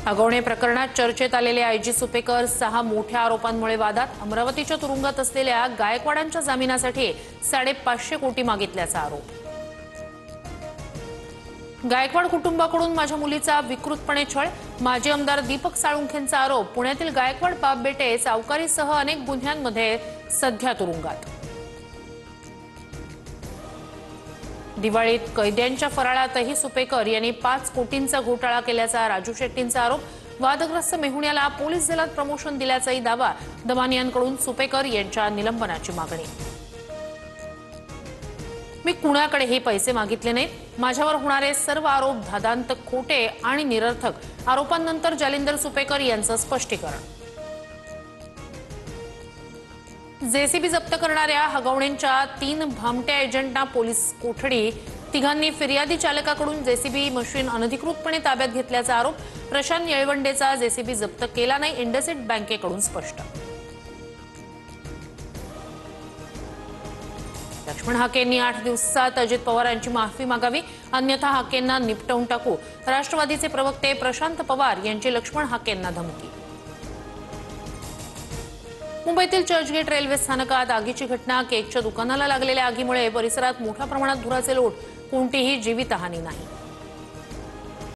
हगवणे प्रकरणात चर्चेत आलेले आयजी सुपेकर 6 मोठ्या आरोपांमुळे वादात। अमरावतीच्या तुरुंगात असलेल्या गायकवाडांच्या जामिनासाठी 550 कोटी मागितल्याचा आरोप। गायकवाड कुटुंबाकडून माझ्या मुलीचा विकृतपणे छळ। माजी आमदार दीपक साळुंखेंचा आरोप। पुण्यातील गायकवाड बाप बेटे सावकारीसह अनेक गुन्ह्यांमध्ये सध्या तुरुंगात। दिवाळीत कैद्यांच्या फराळातही सुपेकर यांनी 5 कोटींचा घोटाळा केल्याचा राजू शेट्टींचा आरोप। वादग्रस्त मेहुण्याला पोलीस दलात प्रमोशन दिल्याचाही दावा। दमानियांकडून सुपेकर यांच्या निलंबनाची मागणी। मी कुणाकडेही पैसे मागितले नाहीत। माझ्यावर होणारे सर्व आरोप धादांत खोटे आणि निरर्थक। आरोपांनंतर जालिंदर सुपेकर यांचं स्पष्टीकरण। जेसीबी जप्त करणाऱ्या हगवणेंच्या 3 भामट्या एजंटना पोलीस कोठडी। तिघांनी फिर्यादी चालकाकडून जेसीबी मशीन अनधिकृतपणे ताब्यात घेतल्याचा आरोप। प्रशांत येळवंडेचा जेसीबी जप्त केला नाही, इंडसइंड बँकेकडून स्पष्ट। लक्ष्मण हाकेंनी 8 दिवसात अजित पवारांची माफी मागावी, अन्यथा हाकेंना निपटवून टाकू। राष्ट्रवादीचे प्रवक्ते प्रशांत पवार यांची लक्ष्मण हाकेंना धमकी। मुंबईतील चर्चगेट रेल्वे स्थानकात आगीची घटना। केकच्या दुकानाला लागलेल्या आगीमुळे परिसरात मोठ्या प्रमाणात धुराचे लोट। कोणतीही जीवितहानी नाही।